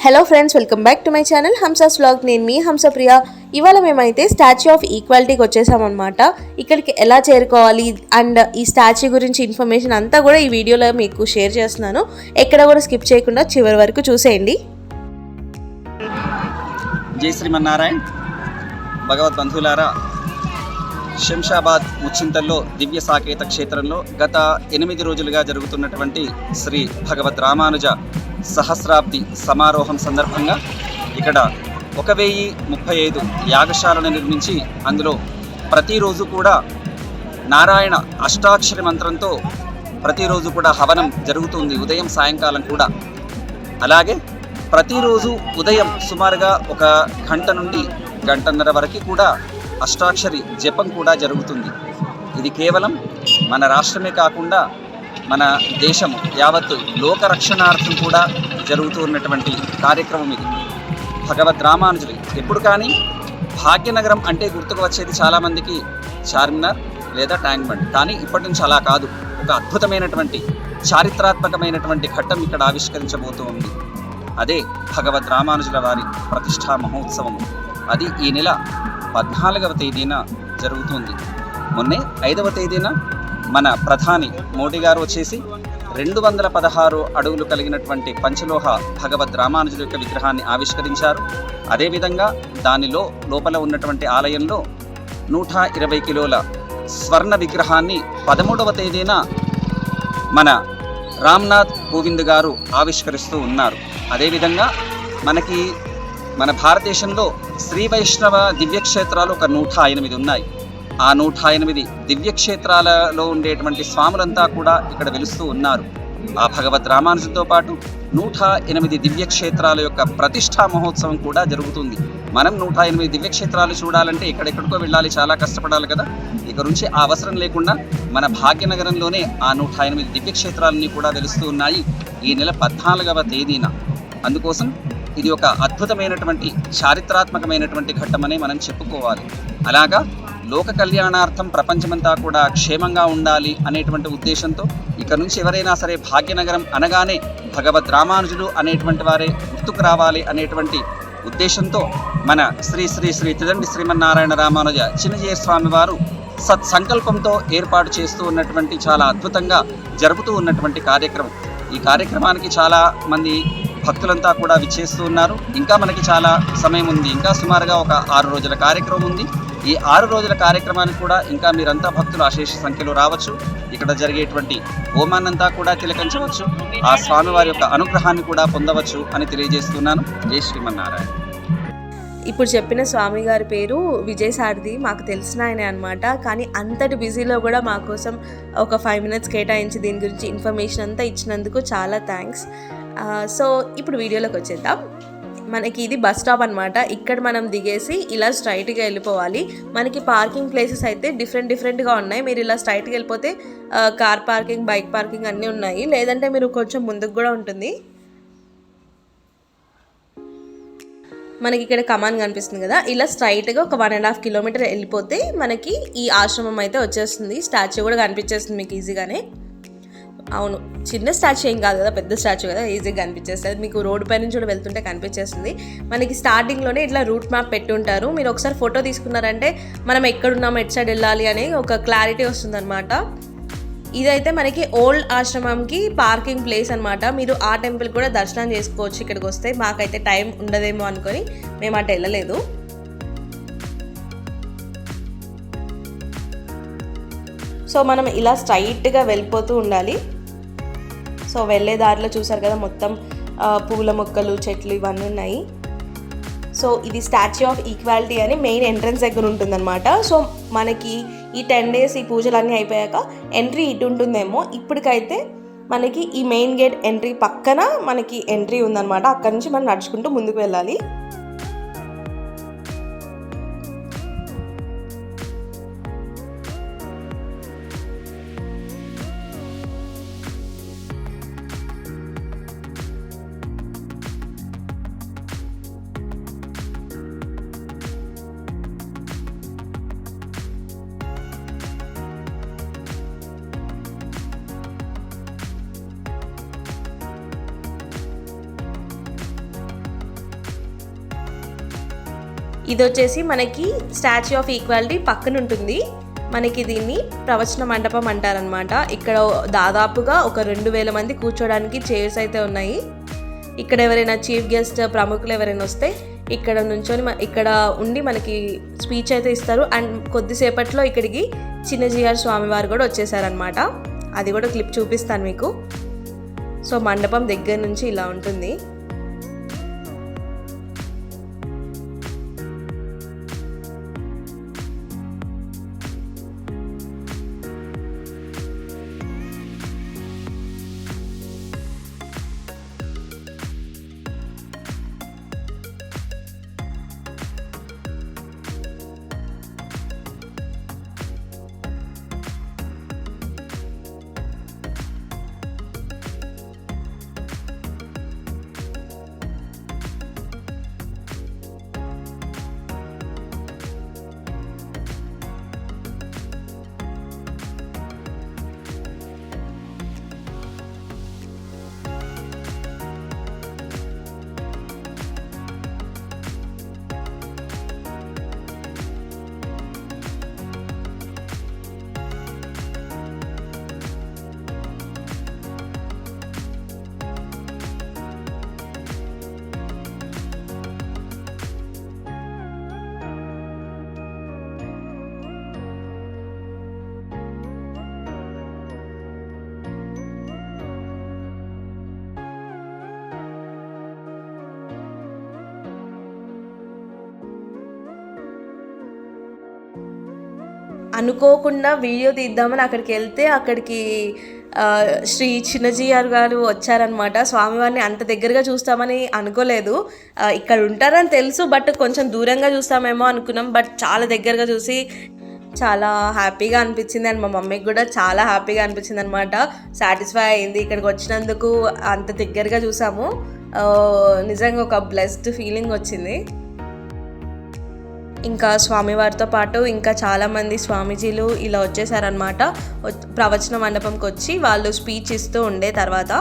Hello friends, welcome back to my channel Hamsa's vlog. నేను మీ హంసప్రియ. ఇవాళ మేమైతే స్టాచ్యూ ఆఫ్ ఈక్వాలిటీకి వచ్చేసామన్నమాట. ఇక్కడికి ఎలా చేరుకోవాలి అండ్ ఈ స్టాచ్యూ గురించి ఇన్ఫర్మేషన్ అంతా కూడా ఈ వీడియోలో మీకు షేర్ చేస్తున్నాను. ఎక్కడ కూడా స్కిప్ చేయకుండా చివరి వరకు చూసేయండి. జై శ్రీమన్నారాయణ. భగవద్బంధులారా, శంషాబాద్ ముచ్చింతల్లో దివ్య సాకేత క్షేత్రంలో గత 8 రోజులుగా జరుగుతున్నటువంటి శ్రీ భగవద్ రామానుజ సహస్రాబ్ది సమారోహం సందర్భంగా ఇక్కడ 1035 యాగశాలను నిర్మించి అందులో ప్రతిరోజు కూడా నారాయణ అష్టాక్షరి మంత్రంతో ప్రతిరోజు కూడా హవనం జరుగుతుంది, ఉదయం సాయంకాలం కూడా. అలాగే ప్రతిరోజు ఉదయం సుమారుగా 1 గంట నుండి 1.5 గంటల వరకు కూడా అష్టాక్షరి జపం కూడా జరుగుతుంది. ఇది కేవలం మన రాష్ట్రమే కాకుండా మన దేశం యావత్తు లోక రక్షణార్థం కూడా జరుగుతూ ఉన్నటువంటి కార్యక్రమం ఇది. భగవద్ రామానుజులు ఎప్పుడు కానీ భాగ్యనగరం అంటే గుర్తుకు వచ్చేది చాలామందికి చార్మినార్ లేదా ట్యాంక్ బండ్. కానీ ఇప్పటి నుంచి అలా కాదు, ఒక అద్భుతమైనటువంటి చారిత్రాత్మకమైనటువంటి ఘట్టం ఇక్కడ ఆవిష్కరించబోతూ ఉంది. అదే భగవద్ రామానుజుల వారి ప్రతిష్టా మహోత్సవము. అది ఈ నెల 14వ తేదీన జరుగుతుంది. మొన్నే 5వ తేదీన మన ప్రధాని మోడీ గారు వచ్చేసి 216 అడుగులు కలిగినటువంటి పంచలోహ భగవద్ రామానుజుల యొక్క విగ్రహాన్ని ఆవిష్కరించారు. అదేవిధంగా దానిలో లోపల ఉన్నటువంటి ఆలయంలో 120 కిలోల స్వర్ణ విగ్రహాన్ని 13వ తేదీన మన రామ్నాథ్ కోవింద్ గారు ఆవిష్కరిస్తూ ఉన్నారు. అదేవిధంగా మన భారతదేశంలో శ్రీ వైష్ణవ దివ్యక్షేత్రాలు ఒక 108 ఉన్నాయి. ఆ 108 దివ్యక్షేత్రాలలో ఉండేటువంటి స్వాములంతా కూడా ఇక్కడ వెలుస్తూ ఉన్నారు. ఆ భగవద్ రామానుజులతో పాటు 108 దివ్యక్షేత్రాల యొక్క ప్రతిష్టా మహోత్సవం కూడా జరుగుతుంది. మనం 108 దివ్యక్షేత్రాలు చూడాలంటే ఎక్కడెక్కడికో వెళ్ళాలి, చాలా కష్టపడాలి కదా. ఇక నుంచి ఆ అవసరం లేకుండా మన భాగ్యనగరంలోనే ఆ 108 దివ్యక్షేత్రాలన్నీ కూడా వెలుస్తూ ఉన్నాయి ఈ నెల 14వ తేదీన. అందుకోసం ఇది ఒక అద్భుతమైనటువంటి చారిత్రాత్మకమైనటువంటి ఘట్టమని మనం చెప్పుకోవాలి. అలాగా లోక కళ్యాణార్థం ప్రపంచమంతా కూడా క్షేమంగా ఉండాలి అనేటువంటి ఉద్దేశంతో ఇక నుంచి ఎవరైనా సరే భాగ్యనగరం అనగానే భగవద్ రామానుజులు అనేటువంటి వారే గుర్తుకు రావాలి అనేటువంటి ఉద్దేశంతో మన శ్రీ శ్రీ శ్రీ తిదండి శ్రీమన్నారాయణ రామానుజ చిన్న స్వామి వారు సత్సంకల్పంతో ఏర్పాటు చేస్తూ ఉన్నటువంటి చాలా అద్భుతంగా జరుపుతూ ఉన్నటువంటి కార్యక్రమం. ఈ కార్యక్రమానికి చాలా మంది భక్తులంతా కూడా విచ్చేస్తూ ఉన్నారు. ఇంకా మనకి చాలా సమయం ఉంది, ఇంకా సుమారుగా ఒక 6 రోజుల కార్యక్రమం ఉంది. ఈ 6 రోజుల కార్యక్రమానికి కూడా ఇంకా మీరంతా భక్తులు అశేష సంఖ్యలో రావచ్చు. ఇక్కడ జరిగేటువంటి హోమాన్నంతా కూడా తిలకించవచ్చు, ఆ స్వామివారి యొక్క అనుగ్రహాన్ని కూడా పొందవచ్చు అని తెలియజేస్తున్నాను. జై శ్రీమన్నారాయణ. ఇప్పుడు చెప్పిన స్వామి గారి పేరు విజయసారథి, మాకు తెలిసిన ఆయనే అనమాట. కానీ అంతటి బిజీలో కూడా మా కోసం ఒక 5 minutes కేటాయించి దీని గురించి ఇన్ఫర్మేషన్ అంతా ఇచ్చినందుకు చాలా థ్యాంక్స్. సో ఇప్పుడు వీడియోలోకి వచ్చేద్దాం. మనకి ఇది బస్ స్టాప్ అనమాట. ఇక్కడ మనం దిగేసి ఇలా స్ట్రైట్గా వెళ్ళిపోవాలి. మనకి పార్కింగ్ ప్లేసెస్ అయితే డిఫరెంట్గా ఉన్నాయి. మీరు ఇలా స్ట్రైట్గా వెళ్ళిపోతే కార్ పార్కింగ్, బైక్ పార్కింగ్ అన్నీ ఉన్నాయి. లేదంటే మీరు కొంచెం ముందుకు కూడా ఉంటుంది. మనకి ఇక్కడ కమాన్ కనిపిస్తుంది కదా, ఇలా స్ట్రైట్గా ఒక 1.5 kilometer వెళ్ళిపోతే మనకి ఈ ఆశ్రమం అయితే వచ్చేస్తుంది. స్టాచ్యూ కూడా కనిపించేస్తుంది మీకు ఈజీగానే. అవును, చిన్న స్టాచ్యూ ఏం కాదు కదా, పెద్ద స్టాచ్యూ కదా, ఈజీగా కనిపించేస్తుంది. మీకు రోడ్డు పై నుంచి కూడా వెళ్తుంటే కనిపించేస్తుంది. మనకి స్టార్టింగ్లోనే ఇట్లా రూట్ మ్యాప్ పెట్టి ఉంటారు. మీరు ఒకసారి ఫోటో తీసుకున్నారంటే మనం ఎక్కడున్నాము, ఎటు సైడ్ వెళ్ళాలి అనే ఒక క్లారిటీ వస్తుందన్నమాట. ఇదైతే మనకి ఓల్డ్ ఆశ్రమంకి పార్కింగ్ ప్లేస్ అనమాట. మీరు ఆ టెంపుల్ కూడా దర్శనం చేసుకోవచ్చు ఇక్కడికి వస్తే. మాకైతే టైం ఉండదేమో అనుకొని మేము అటు వెళ్ళలేదు. సో మనం ఇలా స్ట్రైట్గా వెళ్ళిపోతూ ఉండాలి. సో వెళ్ళే దారిలో చూసారు కదా, మొత్తం పూల మొక్కలు, చెట్లు ఇవన్నీ ఉన్నాయి. సో ఇది స్టాచ్యూ ఆఫ్ ఈక్వాలిటీ అని మెయిన్ ఎంట్రన్స్ దగ్గర ఉంటుందన్నమాట. సో మనకి ఈ 10 days ఈ పూజలన్నీ అయిపోయాక ఎంట్రీ ఇటు ఉంటుందేమో. ఇప్పటికైతే మనకి ఈ మెయిన్ గేట్ ఎంట్రీ పక్కన మనకి ఎంట్రీ ఉందన్నమాట. అక్కడి నుంచి మనం నడుచుకుంటూ ముందుకు వెళ్ళాలి. ఇది వచ్చేసి మనకి స్టాచ్యూ ఆఫ్ ఈక్వాలిటీ పక్కన ఉంటుంది. మనకి దీన్ని ప్రవచన మండపం అంటారనమాట. ఇక్కడ దాదాపుగా ఒక 2000 మంది కూర్చోడానికి చైర్స్ అయితే ఉన్నాయి. ఇక్కడ ఎవరైనా చీఫ్ గెస్ట్ ప్రముఖులు ఎవరైనా వస్తే ఇక్కడ నుంచొని ఇక్కడ ఉండి మనకి స్పీచ్ అయితే ఇస్తారు. అండ్ కొద్దిసేపట్లో ఇక్కడికి చిన్న జీఆర్ స్వామివారు కూడా వచ్చేసారనమాట. అది కూడా క్లిప్ చూపిస్తాను మీకు. సో మండపం దగ్గర నుంచి ఇలా ఉంటుంది. అనుకోకుండా వీడియో తీద్దామని అక్కడికి వెళ్తే అక్కడికి శ్రీ చిన్నజీఆర్ గారు వచ్చారనమాట. స్వామివారిని అంత దగ్గరగా చూస్తామని అనుకోలేదు. ఇక్కడ ఉంటారని తెలుసు, బట్ కొంచెం దూరంగా చూస్తామేమో అనుకున్నాం. బట్ చాలా దగ్గరగా చూసి చాలా హ్యాపీగా అనిపించింది. అండ్ మా మమ్మీకి కూడా చాలా హ్యాపీగా అనిపించింది అనమాట. సాటిస్ఫై అయింది ఇక్కడికి వచ్చినందుకు. అంత దగ్గరగా చూసాము. నిజంగా ఒక బ్లెస్డ్ ఫీలింగ్ వచ్చింది. ఇంకా స్వామివారితో పాటు ఇంకా చాలామంది స్వామీజీలు ఇలా వచ్చేసారనమాట. ప్రవచన మండపంకి వచ్చి వాళ్ళు స్పీచ్ ఇస్తూ ఉండే తర్వాత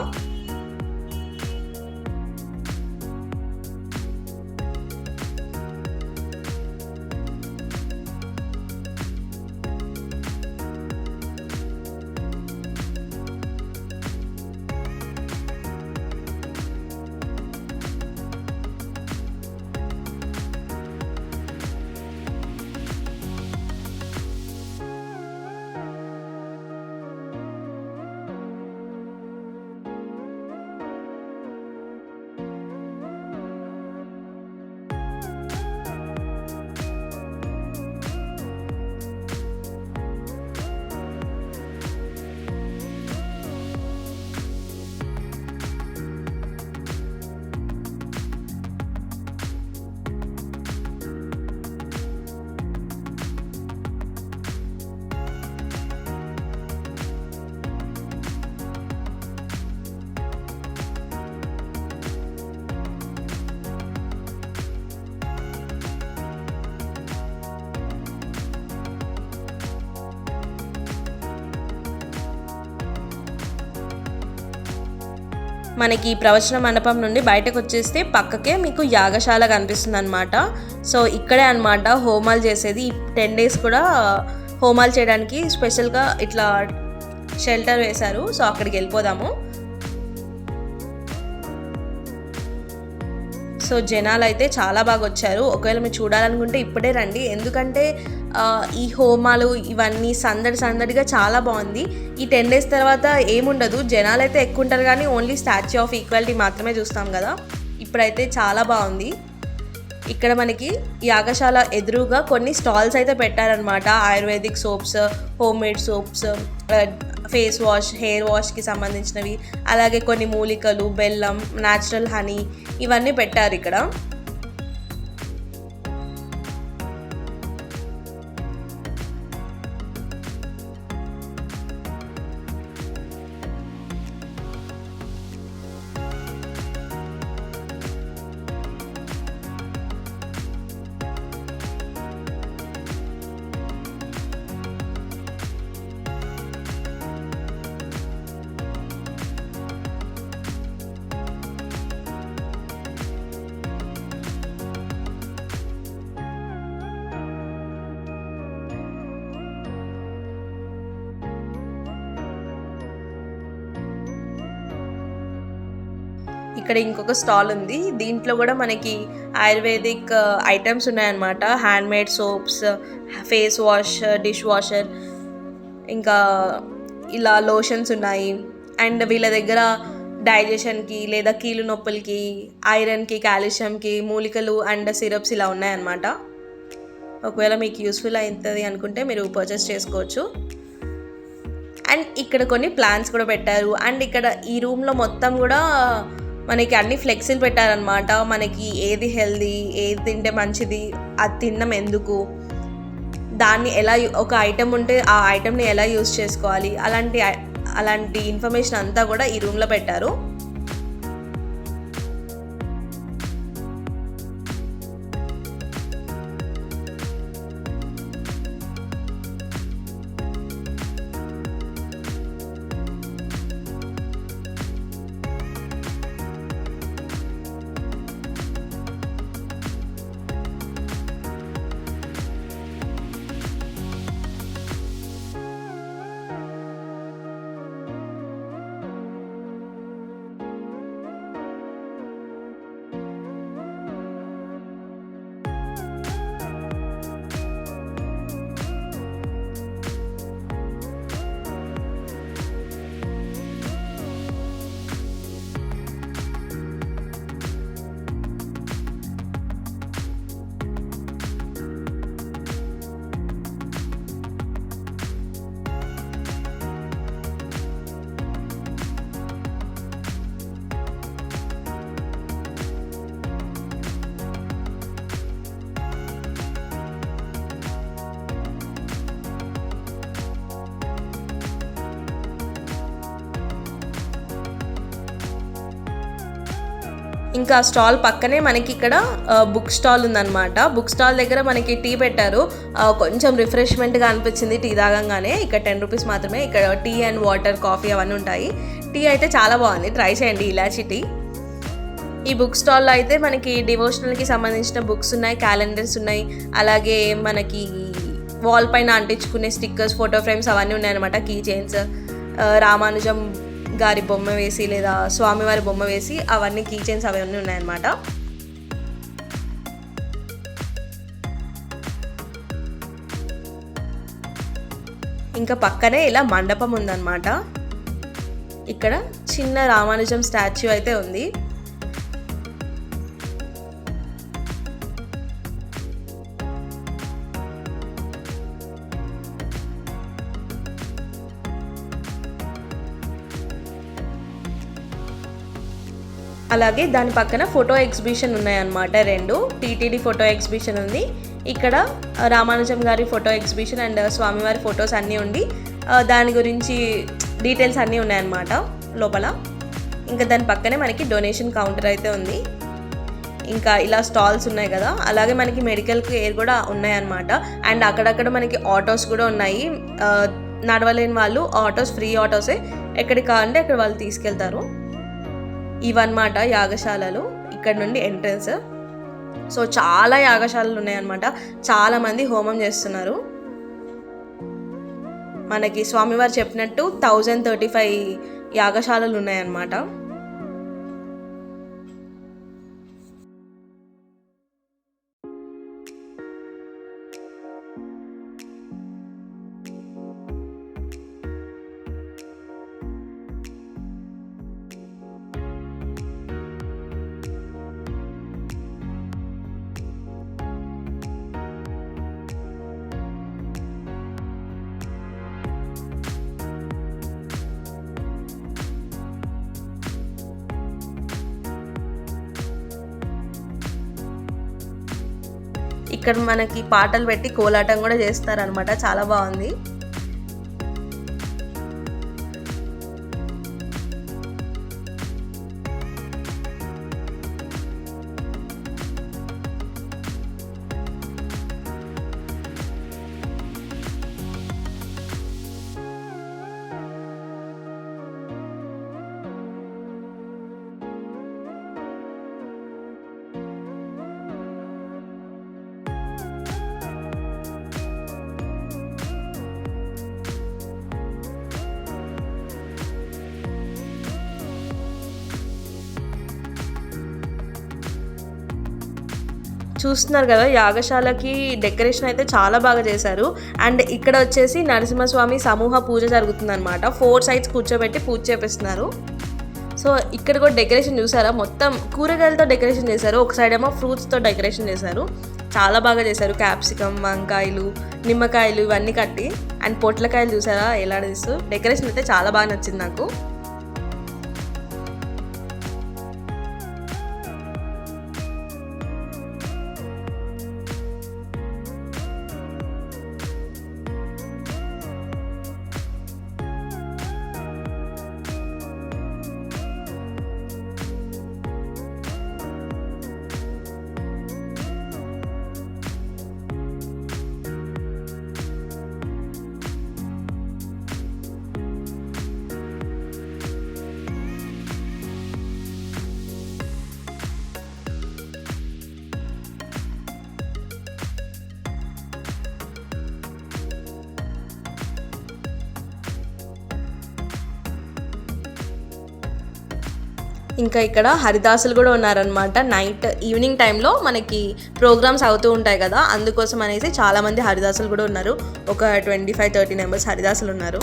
మనకి ప్రవచన మండపం నుండి బయటకు వచ్చేస్తే పక్కకే మీకు యాగశాల కనిపిస్తుంది అనమాట. సో ఇక్కడే అనమాట హోమాలు చేసేది. 10 days కూడా హోమాలు చేయడానికి స్పెషల్గా ఇట్లా షెల్టర్ వేశారు. సో అక్కడికి వెళ్ళిపోదాము. సో జనాలు అయితే చాలా బాగా వచ్చారు. ఒకవేళ మీరు చూడాలనుకుంటే ఇప్పుడే రండి. ఎందుకంటే ఈ హోమాలు ఇవన్నీ సందడిగా చాలా బాగుంది. ఈ 10 days తర్వాత ఏముండదు, జనాలు అయితే ఎక్కువ ఉంటారు కానీ ఓన్లీ స్టాచ్యూ ఆఫ్ ఈక్వాలిటీ మాత్రమే చూస్తాం కదా. ఇప్పుడైతే చాలా బాగుంది. ఇక్కడ మనకి యాగశాల ఎదురుగా కొన్ని స్టాల్స్ అయితే పెట్టారనమాట. Ayurvedic soaps, home made soaps, face wash, hair వాష్కి సంబంధించినవి, అలాగే కొన్ని మూలికలు, బెల్లం, న్యాచురల్ హనీ ఇవన్నీ పెట్టారు ఇక్కడ. ఇక్కడ ఇంకొక స్టాల్ ఉంది. దీంట్లో కూడా మనకి ఆయుర్వేదిక్ ఐటమ్స్ ఉన్నాయన్నమాట. Handmade soaps, face wash, dish washer, ఇంకా ఇలా లోషన్స్ ఉన్నాయి. అండ్ వీళ్ళ దగ్గర డైజెషన్కి లేదా కీలు నొప్పులకి, ఐరన్కి, కాల్షియంకి మూలికలు అండ్ సిరప్స్ ఇలా ఉన్నాయన్నమాట. ఒకవేళ మీకు యూస్ఫుల్ అవుతుంది అనుకుంటే మీరు పర్చేస్ చేసుకోవచ్చు. అండ్ ఇక్కడ కొన్ని ప్లాన్స్ కూడా పెట్టారు. అండ్ ఇక్కడ ఈ రూమ్లో మొత్తం కూడా మనకి అన్ని ఫ్లెక్సీలు పెట్టారనమాట. మనకి ఏది హెల్దీ, ఏది తింటే మంచిది, అది తినడం ఎందుకు, దాన్ని ఎలా, ఒక ఐటెం ఉంటే ఆ ఐటెంని ఎలా యూస్ చేసుకోవాలి, అలాంటి ఇన్ఫర్మేషన్ అంతా కూడా ఈ రూమ్లో పెట్టారు. ఇంకా స్టాల్ పక్కనే మనకి ఇక్కడ బుక్ స్టాల్ ఉందన్నమాట. బుక్ స్టాల్ దగ్గర మనకి టీ పెట్టారు. కొంచెం రిఫ్రెష్మెంట్గా అనిపించింది టీ తాగంగానే. ఇక్కడ 10 రూపీస్ మాత్రమే. ఇక్కడ టీ అండ్ వాటర్, కాఫీ అవన్నీ ఉంటాయి. టీ అయితే చాలా బాగుంది, ట్రై చేయండి ఇలాచి టీ. ఈ బుక్ స్టాల్లో అయితే మనకి డివోషనల్కి సంబంధించిన బుక్స్ ఉన్నాయి, క్యాలెండర్స్ ఉన్నాయి, అలాగే మనకి వాల్ పైన అంటించుకునే స్టిక్కర్స్, ఫోటో ఫ్రేమ్స్ అవన్నీ ఉన్నాయన్నమాట. కీ చైన్స్, రామానుజం గారి బొమ్మ వేసి లేదా స్వామివారి బొమ్మ వేసి అవన్నీ కీ చైన్స్ అవన్నీ ఉన్నాయన్నమాట. ఇంకా పక్కనే ఇలా మండపం ఉందన్నమాట. ఇక్కడ చిన్న రామానుజం స్టాచ్యూ అయితే ఉంది. అలాగే దాని పక్కన ఫోటో ఎగ్జిబిషన్ ఉన్నాయన్నమాట. 2 టీటీడీ ఫోటో ఎగ్జిబిషన్ ఉంది. ఇక్కడ రామానుజం గారి ఫోటో ఎగ్జిబిషన్ అండ్ స్వామివారి ఫొటోస్ అన్నీ ఉండి దాని గురించి డీటెయిల్స్ అన్నీ ఉన్నాయన్నమాట లోపల. ఇంకా దాని పక్కనే మనకి డొనేషన్ కౌంటర్ అయితే ఉంది. ఇంకా ఇలా స్టాల్స్ ఉన్నాయి కదా, అలాగే మనకి మెడికల్ కేర్ కూడా ఉన్నాయన్నమాట. అండ్ అక్కడక్కడ మనకి ఆటోస్ కూడా ఉన్నాయి. నడవలేని వాళ్ళు ఆటోస్, ఫ్రీ ఆటోసే, ఎక్కడికి కావాలంటే అక్కడ వాళ్ళు తీసుకెళ్తారు. ఇవన్నమాట యాగశాలలు. ఇక్కడ నుండి ఎంట్రన్స్. సో చాలా యాగశాలలు ఉన్నాయన్నమాట. చాలామంది హోమం చేస్తున్నారు. మనకి స్వామివారు చెప్పినట్టు 1035 యాగశాలలు ఉన్నాయన్నమాట. ఇక్కడ మనకి పాటలు పెట్టి కోలాటం కూడా చేస్తారనమాట. చాలా బాగుంది. చూస్తున్నారు కదా, యాగశాలకి డెకరేషన్ అయితే చాలా బాగా చేశారు. అండ్ ఇక్కడ వచ్చేసి నరసింహస్వామి సమూహ పూజ జరుగుతుందన్నమాట. 4 సైడ్స్ కూర్చోబెట్టి పూజ చేపిస్తున్నారు. సో ఇక్కడ కూడా డెకరేషన్ చూసారా, మొత్తం కూరగాయలతో డెకరేషన్ చేశారు. ఒక సైడ్ ఏమో ఫ్రూట్స్తో డెకరేషన్ చేశారు. చాలా బాగా చేశారు. క్యాప్సికమ్, వంకాయలు, నిమ్మకాయలు ఇవన్నీ కట్టి, అండ్ పొట్లకాయలు చూసారా ఎలా తీస్తూ. డెకరేషన్ అయితే చాలా బాగా నచ్చింది నాకు. ఇంకా ఇక్కడ హరిదాసులు కూడా ఉన్నారనమాట. ఈవినింగ్ టైంలో మనకి ప్రోగ్రామ్స్ అవుతూ ఉంటాయి కదా, అందుకోసం అనేసి చాలామంది హరిదాసులు కూడా ఉన్నారు. ఒక 25-30 మెంబర్స్ హరిదాసులు ఉన్నారు.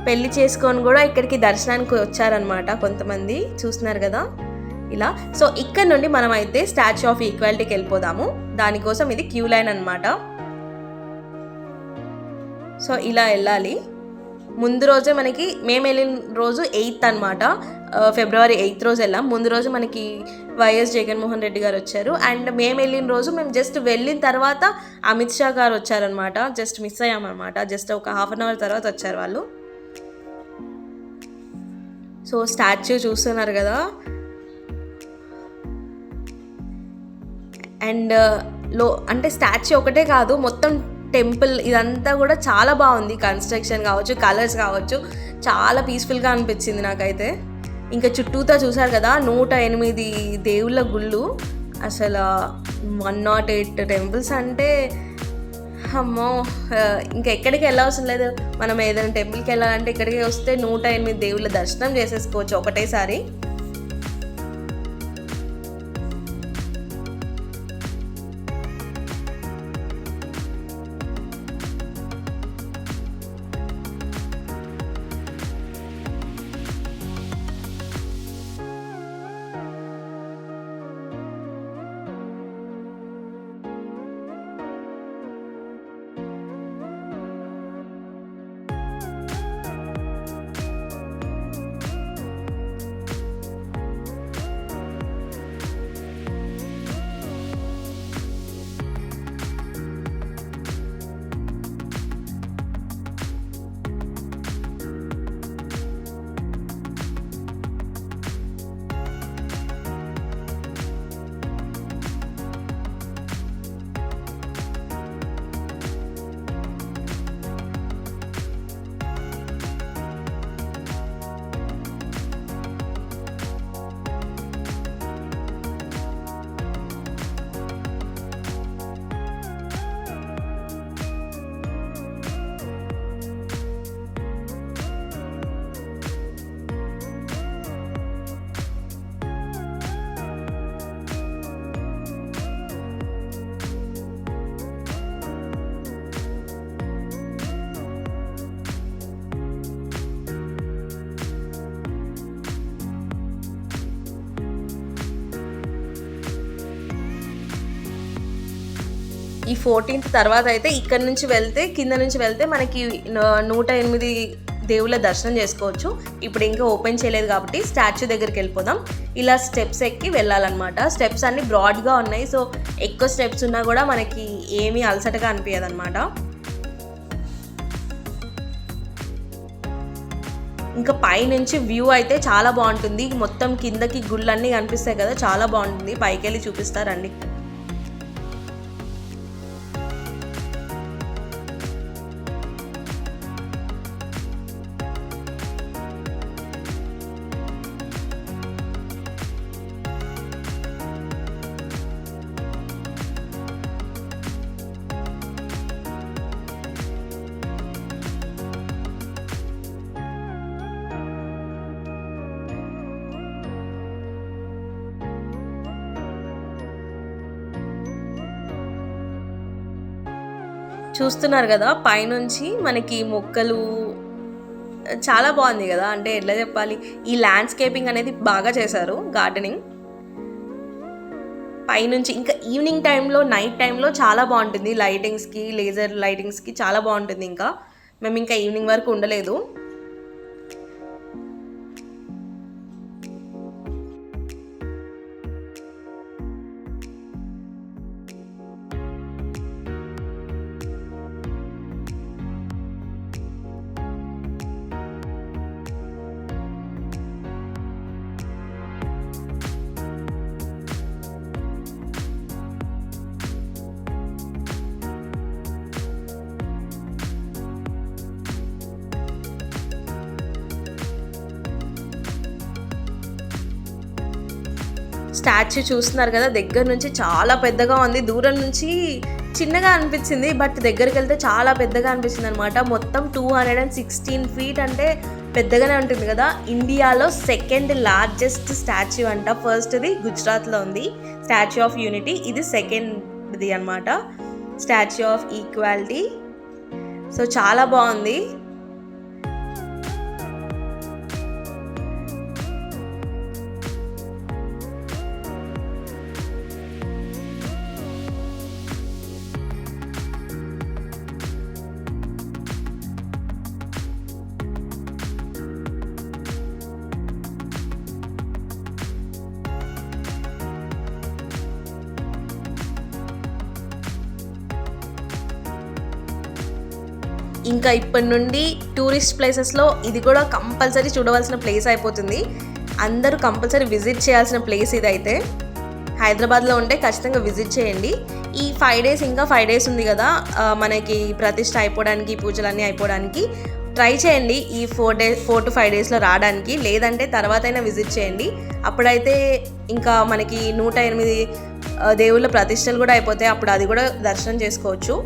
పెళ్లి చేసుకొని కూడా ఇక్కడికి దర్శనానికి వచ్చారనమాట కొంతమంది, చూస్తున్నారు కదా ఇలా. సో ఇక్కడ నుండి మనం అయితే స్టాచ్యూ ఆఫ్ ఈక్వాలిటీకి వెళ్ళిపోదాము. దానికోసం ఇది క్యూ లైన్ అనమాట. సో ఇలా వెళ్ళాలి. ముందు రోజే మేము వెళ్ళిన రోజు 8th అనమాట, February 8th రోజు వెళ్ళాం. ముందు రోజు మనకి వైఎస్ జగన్మోహన్ రెడ్డి గారు వచ్చారు. అండ్ మేము వెళ్ళిన రోజు మేము జస్ట్ వెళ్ళిన తర్వాత అమిత్ షా గారు వచ్చారనమాట. Just miss అయ్యామన్నమాట. జస్ట్ ఒక 1/2 hour తర్వాత వచ్చారు వాళ్ళు. సో స్టాచ్యూ చూస్తున్నారు కదా, అండ్ అంటే స్టాచ్యూ ఒకటే కాదు, మొత్తం టెంపుల్ ఇదంతా కూడా చాలా బాగుంది. కన్స్ట్రక్షన్ కావచ్చు, కలర్స్ కావచ్చు, చాలా పీస్ఫుల్గా అనిపించింది నాకైతే. ఇంకా చుట్టూతా చూసారు కదా 108 దేవుళ్ళ గుళ్ళు. అసలు 108 టెంపుల్స్ అంటే అమ్మో, ఇంకా ఎక్కడికి వెళ్ళవసరం లేదు. మనం ఏదైనా టెంపుల్కి వెళ్ళాలంటే ఇక్కడికి వస్తే 108 దేవుళ్ళ దర్శనం చేసేసుకోవచ్చు ఒకటేసారి. ఈ 14th తర్వాత అయితే ఇక్కడ నుంచి వెళ్తే, కింద నుంచి వెళ్తే మనకి 108 దేవుళ్ళ దర్శనం చేసుకోవచ్చు. ఇప్పుడు ఇంకా ఓపెన్ చేయలేదు కాబట్టి స్టాచ్యూ దగ్గరికి వెళ్ళిపోదాం. ఇలా స్టెప్స్ ఎక్కి వెళ్ళాలన్నమాట. స్టెప్స్ అన్ని బ్రాడ్గా ఉన్నాయి. సో ఎక్కువ స్టెప్స్ ఉన్నా కూడా మనకి ఏమీ అలసటగా అనిపించదు అనమాట. ఇంకా పైనుంచి వ్యూ అయితే చాలా బాగుంటుంది. మొత్తం కిందకి గుళ్ళన్నీ కనిపిస్తాయి కదా, చాలా బాగుంటుంది. పైకి వెళ్ళి చూపిస్తారండి. చూస్తున్నారు కదా పైనుంచి మనకి మొక్కలు చాలా బాగుంది కదా. అంటే ఎట్లా చెప్పాలి, ఈ ల్యాండ్స్కేపింగ్ అనేది బాగా చేశారు గార్డెనింగ్ పైనుంచి. ఇంకా ఈవినింగ్ టైంలో, నైట్ టైంలో చాలా బాగుంటుంది. లైటింగ్స్కి, లేజర్ లైటింగ్స్కి చాలా బాగుంటుంది. ఇంకా మేము ఇంకా ఈవినింగ్ వరకు ఉండలేదు. స్టాచ్యూ చూస్తున్నారు కదా, దగ్గర నుంచి చాలా పెద్దగా ఉంది. దూరం నుంచి చిన్నగా అనిపించింది, బట్ దగ్గరికి వెళ్తే చాలా పెద్దగా అనిపించింది అనమాట. మొత్తం 216 ఫీట్ అంటే పెద్దగానే ఉంటుంది కదా. ఇండియాలో సెకండ్ లార్జెస్ట్ స్టాచ్యూ అంట. ఫస్ట్ది గుజరాత్లో ఉంది, స్టాచ్యూ ఆఫ్ యూనిటీ. ఇది సెకండ్ది అనమాట, స్టాచ్యూ ఆఫ్ ఈక్వాలిటీ. సో చాలా బాగుంది. ఇంకా ఇప్పటి నుండి టూరిస్ట్ ప్లేసెస్లో ఇది కూడా కంపల్సరీ చూడవలసిన ప్లేస్ అయిపోతుంది. అందరూ కంపల్సరీ విజిట్ చేయాల్సిన ప్లేస్ ఇదైతే. హైదరాబాద్లో ఉంటే ఖచ్చితంగా విజిట్ చేయండి. ఈ 5 days, ఇంకా 5 days ఉంది కదా మనకి ప్రతిష్ట అయిపోవడానికి, పూజలన్నీ అయిపోవడానికి. ట్రై చేయండి ఈ 4 to 5 daysలో రావడానికి, లేదంటే తర్వాత అయినా విజిట్ చేయండి. అప్పుడైతే ఇంకా మనకి 108 దేవుళ్ళ ప్రతిష్టలు కూడా అయిపోతాయి. అప్పుడు అది కూడా దర్శనం చేసుకోవచ్చు.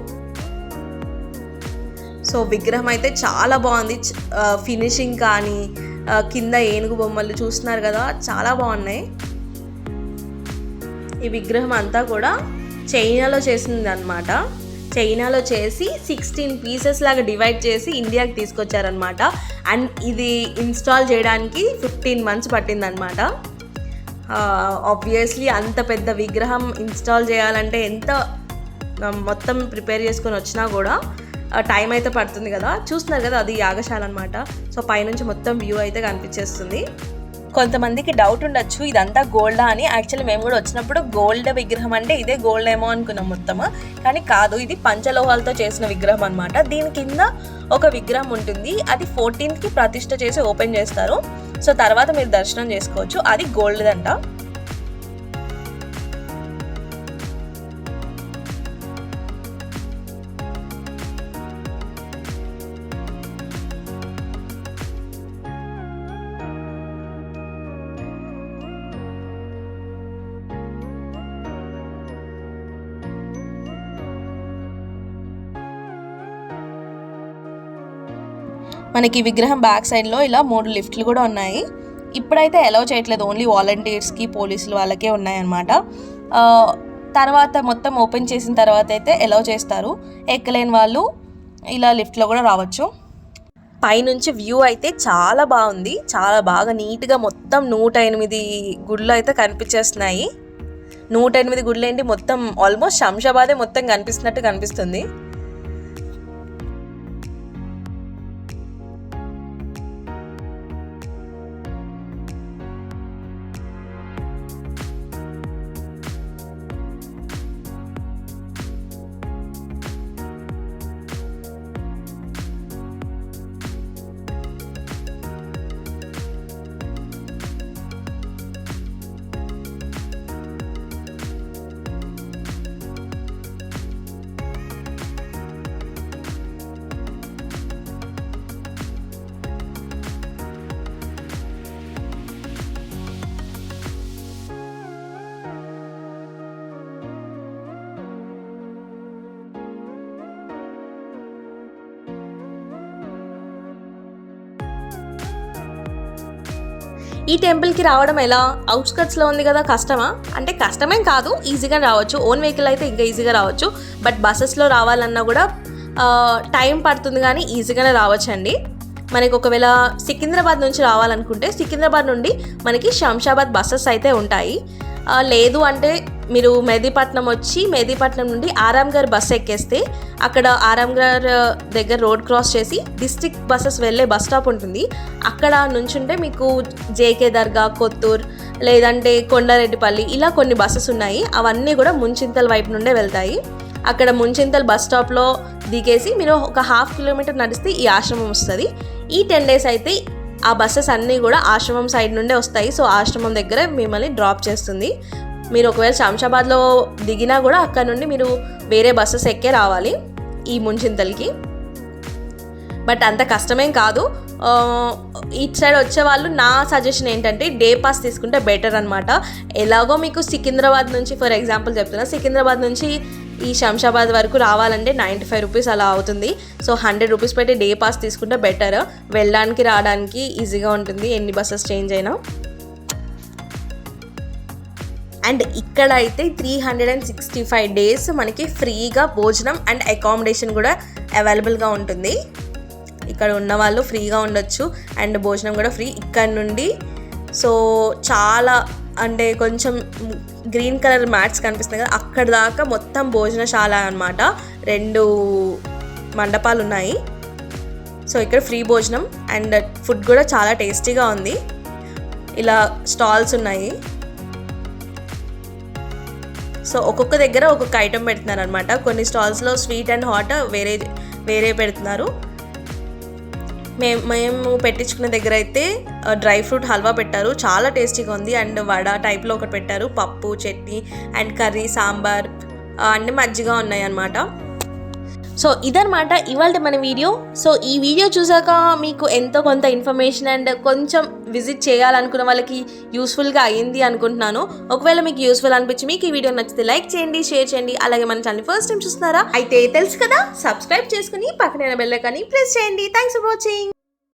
సో విగ్రహం అయితే చాలా బాగుంది. ఫినిషింగ్ కానీ, కింద ఏనుగు బొమ్మలు చూస్తున్నారు కదా, చాలా బాగున్నాయి. ఈ విగ్రహం అంతా కూడా చైనాలో చేసింది అనమాట. చైనాలో చేసి 16 pieces లాగా డివైడ్ చేసి ఇండియాకి తీసుకొచ్చారనమాట. అండ్ ఇది ఇన్స్టాల్ చేయడానికి 15 months పట్టిందనమాట. ఆబ్వియస్లీ అంత పెద్ద విగ్రహం ఇన్స్టాల్ చేయాలంటే ఎంత మొత్తం ప్రిపేర్ చేసుకొని వచ్చినా కూడా టైం అయితే పడుతుంది కదా. చూస్తున్నారు కదా, అది యాగశాల అనమాట. సో పైనుంచి మొత్తం వ్యూ అయితే కనిపించేస్తుంది. కొంతమందికి డౌట్ ఉండొచ్చు ఇదంతా గోల్డా అని. యాక్చువల్లీ మేము కూడా వచ్చినప్పుడు గోల్డ్ విగ్రహం అంటే ఇదే గోల్డ్ ఏమో అనుకున్నాం మొత్తం, కానీ కాదు, ఇది పంచలోహాలతో చేసిన విగ్రహం అనమాట. దీని కింద ఒక విగ్రహం ఉంటుంది, అది 14th ప్రతిష్ఠ చేసి ఓపెన్ చేస్తారు. సో తర్వాత మీరు దర్శనం చేసుకోవచ్చు. అది గోల్డ్ అంట. మనకి విగ్రహం బ్యాక్ సైడ్లో ఇలా 3 లిఫ్ట్లు కూడా ఉన్నాయి. ఇప్పుడైతే అలౌ చేయట్లేదు, ఓన్లీ వాలంటీర్స్కి, పోలీసులు వాళ్ళకే ఉన్నాయన్నమాట. తర్వాత మొత్తం ఓపెన్ చేసిన తర్వాత అయితే అలౌ చేస్తారు. ఎక్కలేని వాళ్ళు ఇలా లిఫ్ట్లో కూడా రావచ్చు. పైనుంచి వ్యూ అయితే చాలా బాగుంది, చాలా బాగా నీట్గా మొత్తం 108 గుళ్ళు అయితే కనిపించేస్తున్నాయి. 108 గుళ్ళు ఏంటి, మొత్తం ఆల్మోస్ట్ శంషాబాదే మొత్తం కనిపిస్తున్నట్టు కనిపిస్తుంది. ఈ టెంపుల్కి రావడం ఎలా, అవుట్స్కట్స్లో ఉంది కదా కష్టమా అంటే కష్టమేం కాదు, ఈజీగా రావచ్చు. ఓన్ వెహికల్ అయితే ఇంకా ఈజీగా రావచ్చు. బట్ బస్సెస్లో రావాలన్నా కూడా టైం పడుతుంది కానీ ఈజీగానే రావచ్చండి. మనకి ఒకవేళ సికింద్రాబాద్ నుంచి రావాలనుకుంటే సికింద్రాబాద్ నుండి మనకి శంషాబాద్ బస్సెస్ అయితే ఉంటాయి. లేదు అంటే మీరు మెహదీపట్నం వచ్చి మెహదీపట్నం నుండి ఆరాంఘర్ బస్సు ఎక్కేస్తే అక్కడ ఆరాంఘర్ దగ్గర రోడ్ క్రాస్ చేసి డిస్ట్రిక్ట్ బస్సెస్ వెళ్ళే బస్ స్టాప్ ఉంటుంది. అక్కడ నుంచుంటే మీకు జేకే దర్గా, కొత్తూర్ లేదంటే కొండారెడ్డిపల్లి ఇలా కొన్ని బస్సెస్ ఉన్నాయి. అవన్నీ కూడా ముంచింతల్ వైపు నుండే వెళ్తాయి. అక్కడ ముంచింతల్ బస్ స్టాప్లో దిగేసి మీరు ఒక 1/2 కిలోమీటర్ నడిస్తే ఈ ఆశ్రమం వస్తుంది. ఈ 10 days అయితే ఆ బస్సెస్ అన్నీ కూడా ఆశ్రమం సైడ్ నుండే వస్తాయి. సో ఆశ్రమం దగ్గర మిమ్మల్ని డ్రాప్ చేస్తుంది. మీరు ఒకవేళ శంషాబాద్లో దిగినా కూడా అక్కడ నుండి మీరు వేరే బస్సెస్ ఎక్కే రావాలి ఈ ముంచింతల్కి. బట్ అంత కష్టమేం కాదు. ఇటు సైడ్ వచ్చేవాళ్ళు నా సజెషన్ ఏంటంటే డే పాస్ తీసుకుంటే బెటర్ అనమాట. ఎలాగో మీకు సికింద్రాబాద్ నుంచి ఫర్ ఎగ్జాంపుల్ చెప్తున్నా, సికింద్రాబాద్ నుంచి ఈ శంషాబాద్ వరకు రావాలంటే 95 రూపీస్ అలా అవుతుంది. సో 100 రూపీస్ పెట్టి డే పాస్ తీసుకుంటే బెటర్. వెళ్ళడానికి రావడానికి ఈజీగా ఉంటుంది ఎన్ని బస్సెస్ చేంజ్ అయినా. అండ్ ఇక్కడ అయితే 365 days మనకి ఫ్రీగా భోజనం అండ్ అకామిడేషన్ కూడా అవైలబుల్గా ఉంటుంది. ఇక్కడ ఉన్న వాళ్ళు ఫ్రీగా ఉండొచ్చు అండ్ భోజనం కూడా ఫ్రీ ఇక్కడ నుండి. సో చాలా అంటే కొంచెం గ్రీన్ కలర్ మ్యాట్స్ కనిపిస్తున్నాయి కదా, అక్కడ దాకా మొత్తం భోజనశాల అనమాట. 2 మండపాలు ఉన్నాయి. సో ఇక్కడ ఫ్రీ భోజనం అండ్ ఫుడ్ కూడా చాలా టేస్టీగా ఉంది. ఇలా స్టాల్స్ ఉన్నాయి. సో ఒక్కొక్క దగ్గర ఒక్కొక్క ఐటెం పెడుతున్నారు అనమాట. కొన్ని స్టాల్స్లో స్వీట్ అండ్ హాట్ వేరే పెడుతున్నారు. మేము పెట్టించుకున్న దగ్గర అయితే డ్రై ఫ్రూట్ హల్వా పెట్టారు, చాలా టేస్టీగా ఉంది. అండ్ వడ టైప్లో ఒకటి పెట్టారు, పప్పు, చట్నీ అండ్ కర్రీ, సాంబార్ అన్నీ మజ్జిగా ఉన్నాయి అన్నమాట. సో ఇదన్నమాట ఇవాళ మన వీడియో. సో ఈ వీడియో చూసాక మీకు ఎంతో కొంత ఇన్ఫర్మేషన్ అండ్ కొంచెం విజిట్ చేయాలనుకున్న వాళ్ళకి యూస్ఫుల్గా అయ్యింది అనుకుంటున్నాను. ఒకవేళ మీకు యూస్ఫుల్ అనిపించి మీకు ఈ వీడియో నచ్చితే లైక్ చేయండి, షేర్ చేయండి. అలాగే మన ఛానల్ ఫస్ట్ టైం చూస్తున్నారా అయితే తెలుసు కదా, సబ్స్క్రైబ్ చేసుకుని పక్కన బెల్ ఐకాన్ని ప్రెస్ చేయండి. Thanks for watching.